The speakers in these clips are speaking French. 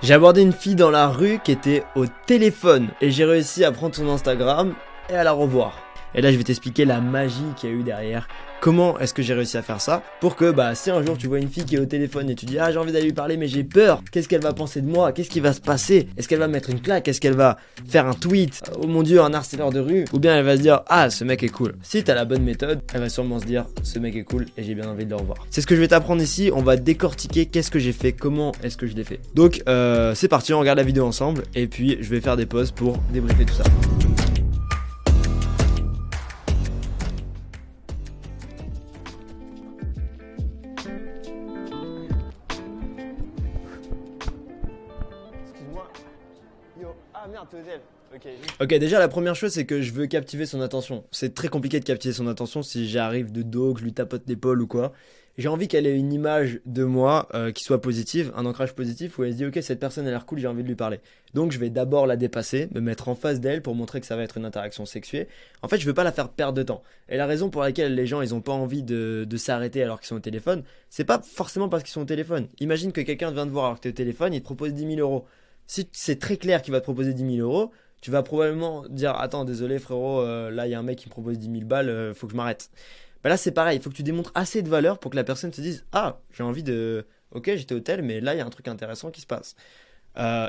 J'ai abordé une fille dans la rue qui était au téléphone et j'ai réussi à prendre son Instagram et à la revoir. Et là je vais t'expliquer la magie qu'il y a eu derrière. Comment est-ce que j'ai réussi à faire ça pour que si un jour tu vois une fille qui est au téléphone et tu dis j'ai envie d'aller lui parler mais j'ai peur, qu'est-ce qu'elle va penser de moi, qu'est-ce qui va se passer, est-ce qu'elle va mettre une claque, est-ce qu'elle va faire un tweet, oh mon dieu un harceleur de rue, ou bien elle va se dire ce mec est cool. Si t'as la bonne méthode, elle va sûrement se dire ce mec est cool et j'ai bien envie de le revoir. C'est ce que je vais t'apprendre ici, on va décortiquer qu'est-ce que j'ai fait, comment est-ce que je l'ai fait. Donc c'est parti, on regarde la vidéo ensemble et puis je vais faire des pauses pour débriefer tout ça. Merde, t'es hôtel. Ok, déjà la première chose c'est que je veux captiver son attention. C'est très compliqué de captiver son attention si j'arrive de dos, que je lui tapote l'épaule ou quoi. J'ai envie qu'elle ait une image de moi qui soit positive, un ancrage positif où elle se dit ok cette personne a l'air cool, j'ai envie de lui parler. Donc je vais d'abord la dépasser, me mettre en face d'elle pour montrer que ça va être une interaction sexuée. En fait je veux pas la faire perdre de temps. Et la raison pour laquelle les gens ils ont pas envie de s'arrêter alors qu'ils sont au téléphone, c'est pas forcément parce qu'ils sont au téléphone. Imagine que quelqu'un vient te voir alors que t'es au téléphone, il te propose 10 000 euros. Si c'est très clair qu'il va te proposer 10 000 euros, tu vas probablement dire attends désolé frérot, là il y a un mec qui me propose 10 000 balles, faut que je m'arrête. Là c'est pareil, il faut que tu démontres assez de valeur pour que la personne se dise j'ai envie de... Ok j'étais au tel mais là il y a un truc intéressant qui se passe.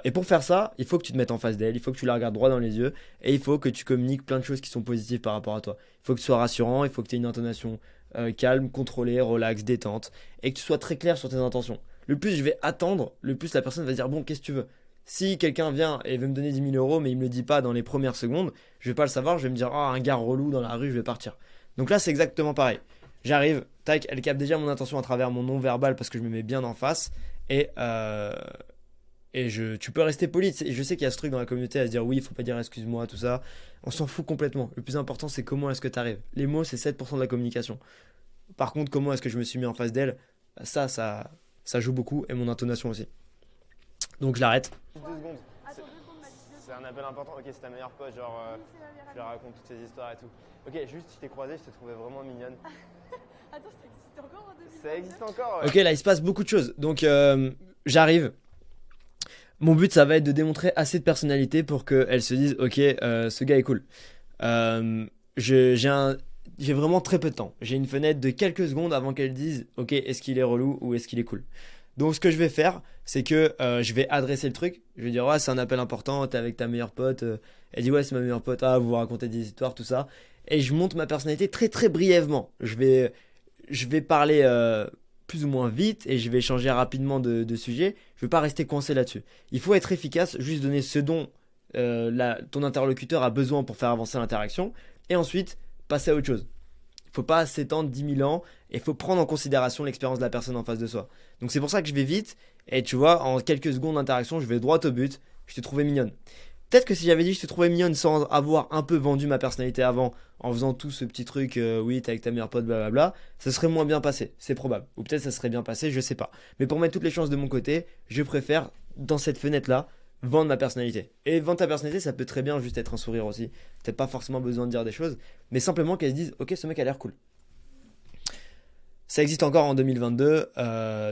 Et pour faire ça, il faut que tu te mettes en face d'elle, il faut que tu la regardes droit dans les yeux et il faut que tu communiques plein de choses qui sont positives par rapport à toi. Il faut que tu sois rassurant, il faut que tu aies une intonation calme, contrôlée, relax, détente et que tu sois très clair sur tes intentions. Le plus je vais attendre, le plus la personne va dire bon qu'est-ce que tu veux. Si quelqu'un vient et veut me donner 10 000 euros mais il me le dit pas dans les premières secondes, je vais pas le savoir, je vais me dire un gars relou dans la rue, je vais partir. Donc là c'est exactement pareil. J'arrive, tac, elle capte déjà mon intention à travers mon non verbal parce que je me mets bien en face et tu peux rester poli. Je sais qu'il y a ce truc dans la communauté à se dire oui, il faut pas dire excuse-moi, tout ça. On s'en fout complètement. Le plus important c'est comment est-ce que tu arrives. Les mots c'est 7% de la communication. Par contre comment est-ce que je me suis mis en face d'elle, ça joue beaucoup et mon intonation aussi. Donc je l'arrête. 2 secondes. C'est un appel important. Ok, c'est ta meilleure pote, genre je leur raconte toutes ces histoires et tout. Ok, juste je t'ai croisé, je te trouvais vraiment mignonne. Attends, ça existe encore en 2022 ? Ça existe encore, ouais. Ok, là il se passe beaucoup de choses. Donc j'arrive. Mon but ça va être de démontrer assez de personnalité pour qu'elle se dise ok, ce gars est cool. J'ai vraiment très peu de temps. J'ai une fenêtre de quelques secondes avant qu'elle dise ok, est-ce qu'il est relou ou est-ce qu'il est cool. Donc ce que je vais faire, c'est que je vais adresser le truc. Je vais dire c'est un appel important, t'es avec ta meilleure pote. Elle dit ouais c'est ma meilleure pote, vous vous racontez des histoires, tout ça. Et je montre ma personnalité très très brièvement. Je vais parler plus ou moins vite et je vais changer rapidement de sujet. Je ne vais pas rester coincé là-dessus. Il faut être efficace, juste donner ce dont ton interlocuteur a besoin pour faire avancer l'interaction. Et ensuite, passer à autre chose. Il ne faut pas s'étendre 10 000 ans et il faut prendre en considération l'expérience de la personne en face de soi. Donc c'est pour ça que je vais vite et tu vois, en quelques secondes d'interaction, je vais droit au but. Je t'ai trouvé mignonne. Peut-être que si j'avais dit je t'ai trouvé mignonne sans avoir un peu vendu ma personnalité avant, en faisant tout ce petit truc, oui t'es avec ta meilleure pote, blablabla, ça serait moins bien passé, c'est probable. Ou peut-être ça serait bien passé, je sais pas. Mais pour mettre toutes les chances de mon côté, je préfère, dans cette fenêtre-là, vendre ma personnalité. Et vendre ta personnalité, ça peut très bien juste être un sourire aussi. Peut-être pas forcément besoin de dire des choses, mais simplement qu'elle se dise ok ce mec a l'air cool. Ça existe encore en 2022,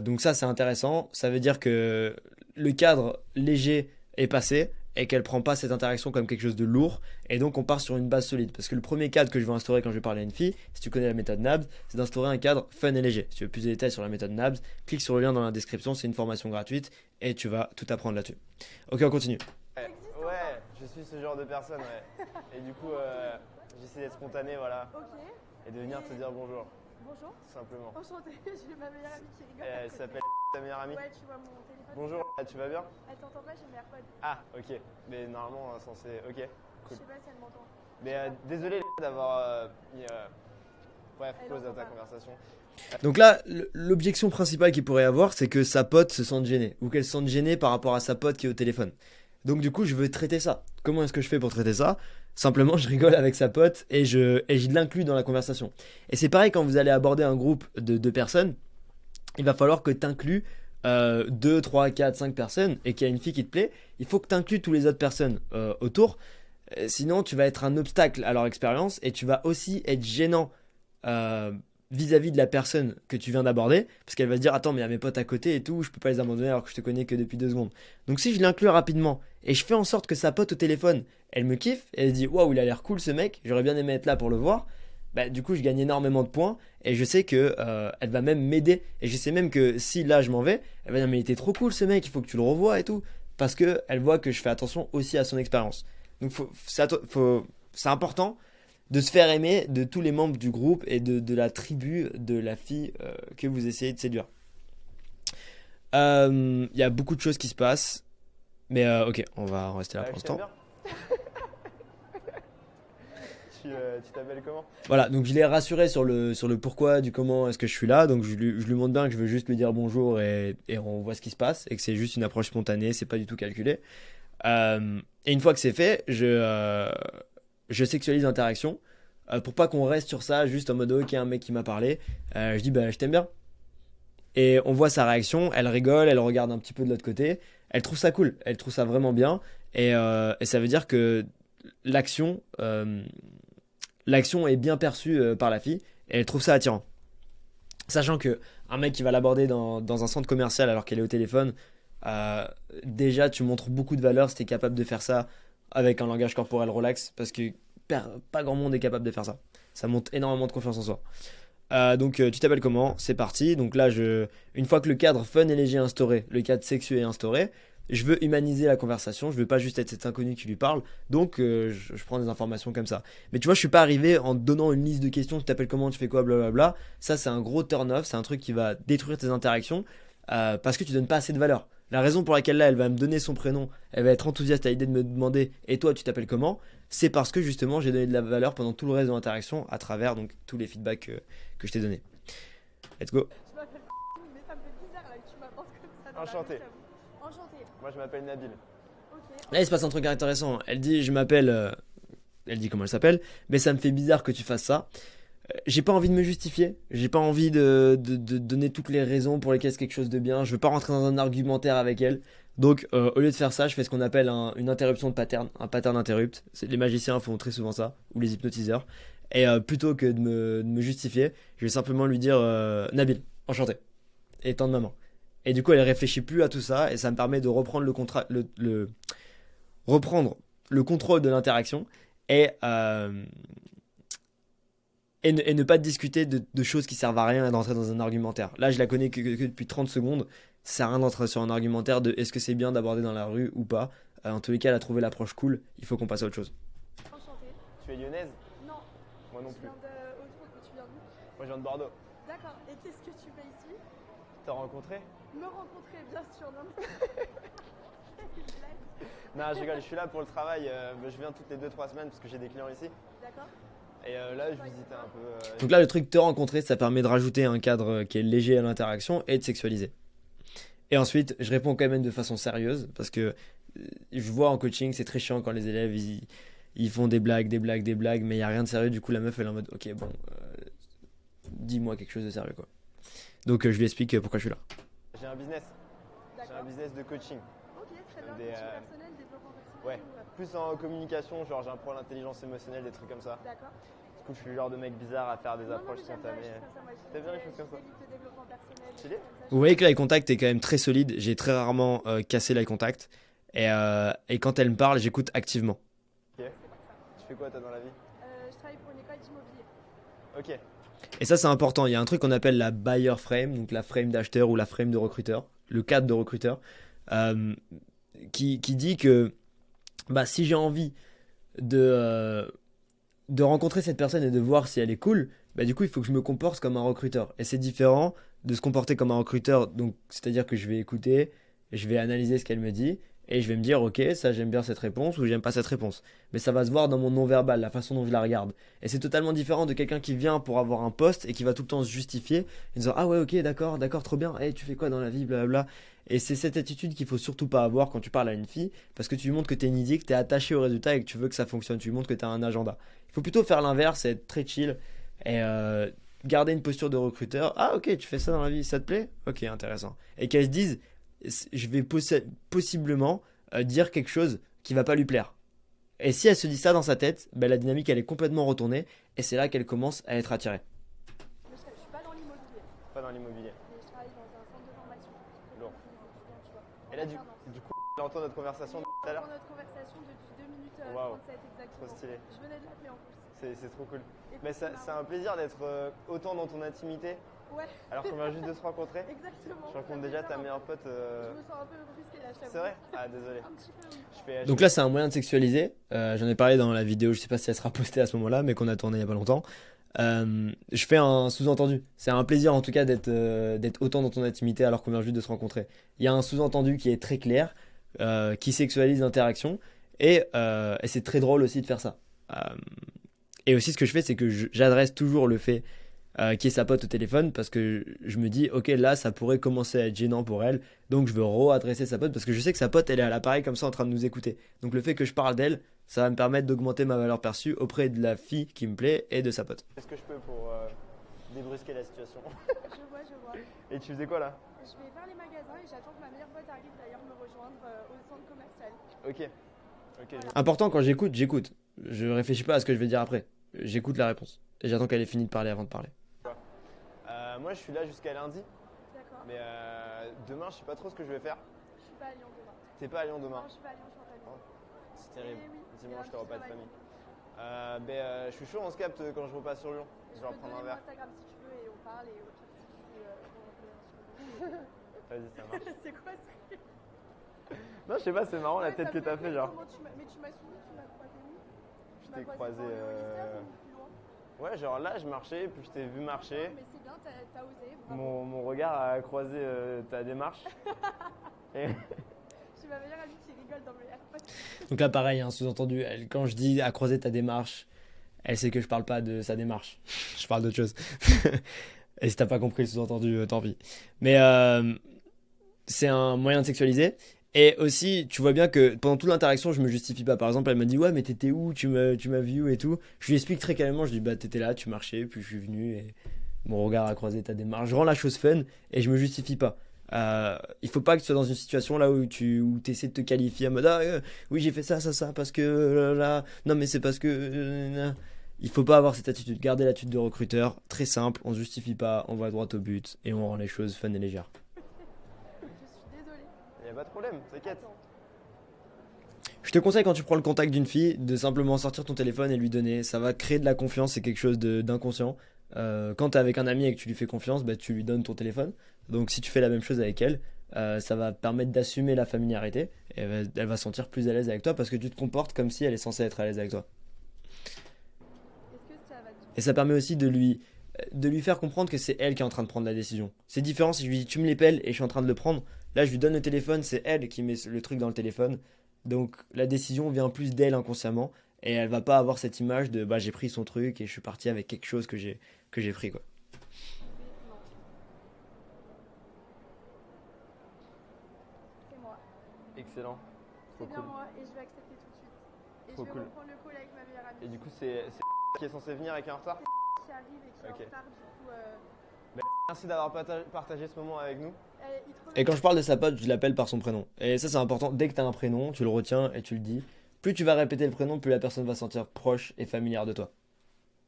donc ça c'est intéressant. Ça veut dire que le cadre léger est passé et qu'elle prend pas cette interaction comme quelque chose de lourd, et donc on part sur une base solide. Parce que le premier cadre que je veux instaurer quand je vais parler à une fille, si tu connais la méthode NABS, c'est d'instaurer un cadre fun et léger. Si tu veux plus de détails sur la méthode NABS, clique sur le lien dans la description, c'est une formation gratuite et tu vas tout apprendre là-dessus. Ok, on continue. Ouais, je suis ce genre de personne, ouais. Et du coup, j'essaie d'être spontané, voilà. Ok. Et de venir te dire bonjour. Bonjour. Tout simplement. Enchantée, j'ai ma meilleure amie qui rigole. Elle s'appelle ta meilleure amie. Ouais, tu vois mon téléphone. Bonjour, tu vas bien? Elle t'entend pas, j'ai mes AirPods. Ok. Mais normalement, censé... Ok, Je cool. sais pas si elle m'entend. Mais désolé d'avoir mis Elle pause à entend ta pas. conversation. Donc là, l'objection principale qu'il pourrait avoir, c'est que sa pote se sente gênée. Ou qu'elle se sente gênée par rapport à sa pote qui est au téléphone. Donc du coup, je veux traiter ça. Comment est-ce que je fais pour traiter ça? Simplement, je rigole avec sa pote et je l'inclus dans la conversation. Et c'est pareil quand vous allez aborder un groupe de 2 personnes, il va falloir que tu inclues 2, 3, 4, 5 personnes et qu'il y a une fille qui te plaît, il faut que tu inclues toutes les autres personnes autour. Sinon, tu vas être un obstacle à leur expérience et tu vas aussi être gênant vis-à-vis de la personne que tu viens d'aborder, parce qu'elle va se dire attends mais il y a mes potes à côté et tout, je peux pas les abandonner alors que je te connais que depuis 2 secondes. Donc si je l'inclus rapidement et je fais en sorte que sa pote au téléphone, elle me kiffe, et elle se dit waouh il a l'air cool ce mec, j'aurais bien aimé être là pour le voir, bah du coup je gagne énormément de points et je sais que elle va même m'aider et je sais même que si là je m'en vais, elle va dire mais il était trop cool ce mec, il faut que tu le revoies et tout, parce que elle voit que je fais attention aussi à son expérience. Donc c'est important de se faire aimer de tous les membres du groupe et de la tribu de la fille que vous essayez de séduire. Il y a beaucoup de choses qui se passent, mais ok, on va en rester là pour Je t'aime l'instant. bien. Tu t'appelles comment? Voilà, donc je l'ai rassuré sur le pourquoi, du comment est-ce que je suis là. Donc je lui montre bien que je veux juste lui dire bonjour et on voit ce qui se passe et que c'est juste une approche spontanée, c'est pas du tout calculé. Et une fois que c'est fait, je sexualise l'interaction pour pas qu'on reste sur ça juste en mode ok, un mec qui m'a parlé. Je dis bah je t'aime bien. Et on voit sa réaction, elle rigole, elle regarde un petit peu de l'autre côté. Elle trouve ça cool, elle trouve ça vraiment bien. Et ça veut dire que l'action, l'action est bien perçue par la fille et elle trouve ça attirant. Sachant que un mec qui va l'aborder dans un centre commercial alors qu'elle est au téléphone, déjà tu montres beaucoup de valeur si tu es capable de faire ça avec un langage corporel relax parce que pas grand monde est capable de faire ça. Ça montre énormément de confiance en soi. Donc tu t'appelles comment? C'est parti. Donc là, une fois que le cadre fun et léger est instauré, le cadre sexué est instauré, je veux humaniser la conversation. Je veux pas juste être cet inconnu qui lui parle. Donc je prends des informations comme ça. Mais tu vois, je suis pas arrivé en te donnant une liste de questions. Tu t'appelles comment? Tu fais quoi? Blablabla. Ça, c'est un gros turn-off. C'est un truc qui va détruire tes interactions parce que tu donnes pas assez de valeur. La raison pour laquelle là, elle va me donner son prénom, elle va être enthousiaste à l'idée de me demander et toi, tu t'appelles comment? C'est parce que justement, j'ai donné de la valeur pendant tout le reste de l'interaction à travers donc tous les feedbacks que je t'ai donnés. Let's go. Je m'appelle mais ça me fait bizarre là que tu m'abordes comme ça. Dans Enchanté. La rue, j'avoue. Enchanté. Moi je m'appelle Nabil. Ok. Là, il se passe un truc intéressant. Elle dit, je m'appelle. Elle dit comment elle s'appelle, mais ça me fait bizarre que tu fasses ça. J'ai pas envie de me justifier, j'ai pas envie de donner toutes les raisons pour lesquelles c'est quelque chose de bien, je veux pas rentrer dans un argumentaire avec elle. Donc au lieu de faire ça, je fais ce qu'on appelle une interruption de pattern, un pattern interrupt. Les magiciens font très souvent ça, ou les hypnotiseurs. Et plutôt que de me justifier, je vais simplement lui dire Nabil, enchanté, et tendre ma main. Et du coup, elle réfléchit plus à tout ça, et ça me permet de reprendre reprendre le contrôle de l'interaction et ne pas discuter de choses qui servent à rien et d'entrer dans un argumentaire. Là, je la connais que depuis 30 secondes. Ça sert à rien d'entrer sur un argumentaire de est-ce que c'est bien d'aborder dans la rue ou pas. En tous les cas, elle a trouvé l'approche cool. Il faut qu'on passe à autre chose. Enchanté. Tu es lyonnaise? Non. Moi non Je plus. viens de Haute-Route, mais tu viens d'où? Moi je viens de Bordeaux. D'accord. Et qu'est-ce que tu fais ici? T'as rencontré? Me rencontrer, bien sûr. Non, mais... Quelle blague. Non, je rigole, je suis là pour le travail. Je viens toutes les 2-3 semaines parce que j'ai des clients ici. D'accord. Et là, je visitais un peu. Donc là, le truc te rencontrer, ça permet de rajouter un cadre qui est léger à l'interaction et de sexualiser. Et ensuite, je réponds quand même de façon sérieuse parce que je vois en coaching, c'est très chiant quand les élèves ils font des blagues, mais il n'y a rien de sérieux. Du coup, la meuf elle est en mode ok, bon, dis-moi quelque chose de sérieux quoi. Donc je lui explique pourquoi je suis là. J'ai un business. J'ai un D'accord. business de coaching. Ok, très bien. Des, Coaching personnel, développement personnel. Ouais. ou- Plus en communication, genre j'apprends l'intelligence émotionnelle, des trucs comme ça. D'accord. Du coup, je suis le genre de mec bizarre à faire des Non, approches mais j'aime bien les spontanées. choses comme ça, moi, je T'aimes bien les fais- choses comme ça? je fais du développement personnel, des Stylé. choses comme ça, Vous voyez que l'eye contact est quand même très solide. J'ai très rarement cassé l'eye contact. Et quand elle me parle, j'écoute activement. Ok. Tu fais quoi toi dans la vie? je travaille pour une école d'immobilier. Ok. Et ça, c'est important. Il y a un truc qu'on appelle la buyer frame, donc la frame d'acheteur ou la frame de recruteur, le cadre de recruteur, qui dit que bah, si j'ai envie de rencontrer cette personne et de voir si elle est cool, bah, du coup, il faut que je me comporte comme un recruteur. Et c'est différent de se comporter comme un recruteur. Donc, c'est-à-dire que je vais écouter, je vais analyser ce qu'elle me dit et je vais me dire, ok, ça j'aime bien cette réponse ou j'aime pas cette réponse. Mais ça va se voir dans mon non-verbal, la façon dont je la regarde. Et c'est totalement différent de quelqu'un qui vient pour avoir un poste et qui va tout le temps se justifier en disant, ah ouais, ok, d'accord, trop bien, hey, tu fais quoi dans la vie, blablabla. Et c'est cette attitude qu'il faut surtout pas avoir quand tu parles à une fille, parce que tu lui montres que tu es une idée, que tu es attaché au résultat et que tu veux que ça fonctionne. Tu lui montres que tu as un agenda. Il faut plutôt faire l'inverse, être très chill et garder une posture de recruteur. Ah ok, tu fais ça dans la vie, ça te plaît? Ok, intéressant. Et qu'elle se dise, je vais possiblement dire quelque chose qui va pas lui plaire. Et si elle se dit ça dans sa tête, ben, la dynamique elle est complètement retournée et c'est là qu'elle commence à être attirée. Mais je suis pas dans l'immobilier. Et je travaille dans un centre de formation. Lourd. Tu vois. Et là, du coup, elle entend notre conversation de tout à l'heure. Notre conversation depuis 2 minutes Waouh. 37 exactement. Trop stylé. Je venais de l'appeler en plus. C'est trop cool. Et Mais puis, c'est un plaisir d'être autant dans ton intimité, Ouais, alors qu'on vient juste de se rencontrer. exactement. Je Ça rencontre fait déjà peur ta un meilleure peu. pote. Je me sens un peu brusquée là, je t'avoue. C'est vrai? Ah, désolé. Un petit peu, oui. Donc là, c'est un moyen de sexualiser. J'en ai parlé dans la vidéo, je sais pas si elle sera postée à ce moment-là, mais qu'on a tourné il y a pas longtemps. Je fais un sous-entendu. C'est un plaisir en tout cas d'être autant dans ton intimité alors qu'on vient juste de se rencontrer. Il y a un sous-entendu qui est très clair, qui sexualise l'interaction, et c'est très drôle aussi de faire ça. Et aussi, ce que je fais, c'est que j'adresse toujours le fait qui est sa pote au téléphone, parce que je me dis, ok, là, ça pourrait commencer à être gênant pour elle, donc je veux re-adresser sa pote, parce que je sais que sa pote, elle est à l'appareil comme ça en train de nous écouter. Donc le fait que je parle d'elle, ça va me permettre d'augmenter ma valeur perçue auprès de la fille qui me plaît et de sa pote. Qu'est-ce que je peux pour débrusquer la situation? Je vois. Et tu faisais quoi là? Je vais faire les magasins et j'attends que ma meilleure pote arrive d'ailleurs me rejoindre au centre commercial. Ok. Ok. Important, quand j'écoute, j'écoute. Je réfléchis pas à ce que je vais dire après. J'écoute la réponse. Et j'attends qu'elle ait fini de parler avant de parler. Moi, je suis là jusqu'à lundi. D'accord. Mais demain, je sais pas trop ce que je vais faire. Je suis pas à Lyon demain. T'es pas à Lyon demain? Non, je suis pas à Lyon, je suis en famille. C'est terrible. Eh oui, Dimanche, il y a t'auras un pas de petit famille. Je suis chaud, on se capte quand je repasse sur Lyon. Je vais Je peux te reprendre donner un mon verre. Instagram si tu veux et on parle et au pire si tu veux Vas-y, ça marche. C'est quoi ça? Non, je sais pas, c'est marrant la Ouais, tête ça que me t'as fait fait, rire. genre. Mais tu m'as suivi, tu m'as croisé où? Je Tu m'as t'ai croisé croisé. dans le Hollister ou plus loin? Ouais, genre là, je marchais, puis je t'ai vu marcher. Mais c'est bien, t'as osé, bravo. Mon regard a croisé ta démarche. Et... J'ai ma meilleure amie qui rigole dans mes AirPods. Donc là, pareil, un sous-entendu. Quand je dis à croiser ta démarche, elle sait que je parle pas de sa démarche. Je parle d'autre chose. Et si t'as pas compris le sous-entendu, tant pis. Mais c'est un moyen de sexualiser. Et aussi, tu vois bien que pendant toute l'interaction, je me justifie pas. Par exemple, elle m'a dit, ouais, mais t'étais où? Tu m'as vu où et tout. Je lui explique très calmement. Je lui dis, bah, t'étais là, tu marchais, puis je suis venu et mon regard a croisé ta démarche. Je rends la chose fun et je me justifie pas. Il faut pas que tu sois dans une situation là où tu essaies de te qualifier en mode, oui, j'ai fait ça, parce que là, non, mais c'est parce que. Il faut pas avoir cette attitude. Garder l'attitude de recruteur, très simple, on se justifie pas, on va droit au but et on rend les choses fun et légères. Je suis désolée. Y a pas de problème, t'inquiète. Attends. Je te conseille, quand tu prends le contact d'une fille, de simplement sortir ton téléphone et lui donner. Ça va créer de la confiance, c'est quelque chose d'inconscient. Quand tu es avec un ami et que tu lui fais confiance, bah, tu lui donnes ton téléphone. Donc si tu fais la même chose avec elle, ça va permettre d'assumer la familiarité. Et elle va se sentir plus à l'aise avec toi parce que tu te comportes comme si elle est censée être à l'aise avec toi. Est-ce que ça va te... Et ça permet aussi de lui faire comprendre que c'est elle qui est en train de prendre la décision. C'est différent si je lui dis, tu me l'épelles et je suis en train de le prendre. Là, je lui donne le téléphone, c'est elle qui met le truc dans le téléphone. Donc la décision vient plus d'elle inconsciemment. Et elle va pas avoir cette image de, bah, j'ai pris son truc et je suis parti avec quelque chose que j'ai pris, quoi. Non. C'est moi. Excellent. Trop C'est bien cool. moi et je vais accepter tout de suite. Et Trop je vais cool. reprendre le call avec ma meilleure amie Et du coup, c'est qui est censé venir et qui est en retard? qui arrive et qui est Ok. en retard du coup. Merci d'avoir partagé ce moment avec nous. Il te Et remercie. quand je parle de sa pote, je l'appelle par son prénom. Et ça, c'est important. Dès que tu as un prénom, tu le retiens et tu le dis. Plus tu vas répéter le prénom, plus la personne va se sentir proche et familière de toi.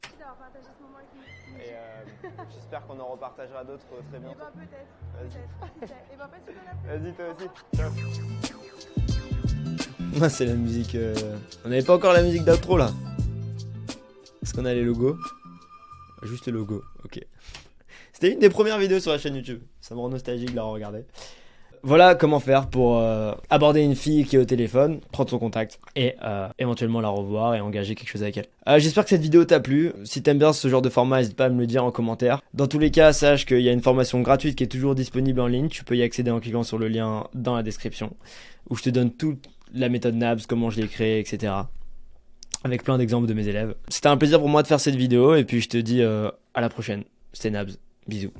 Merci d'avoir partagé ce moment avec nous. Et j'espère qu'on en repartagera d'autres très Et bientôt. ben peut-être. Vas-y. Qui sait. Et ben passe une bonne après. Vas-y, toi aussi. Ciao. Moi, c'est la musique. On n'avait pas encore la musique d'outro là. Est-ce qu'on a les logos? Juste le logo, ok. C'était une des premières vidéos sur la chaîne YouTube. Ça me rend nostalgique de la regarder. Voilà comment faire pour aborder une fille qui est au téléphone, prendre son contact et éventuellement la revoir et engager quelque chose avec elle. J'espère que cette vidéo t'a plu. Si t'aimes bien ce genre de format, n'hésite pas à me le dire en commentaire. Dans tous les cas, sache qu'il y a une formation gratuite qui est toujours disponible en ligne. Tu peux y accéder en cliquant sur le lien dans la description, où je te donne toute la méthode NABS, comment je l'ai créée, etc. Avec plein d'exemples de mes élèves. C'était un plaisir pour moi de faire cette vidéo et puis je te dis à la prochaine. C'était NABS. Bisous.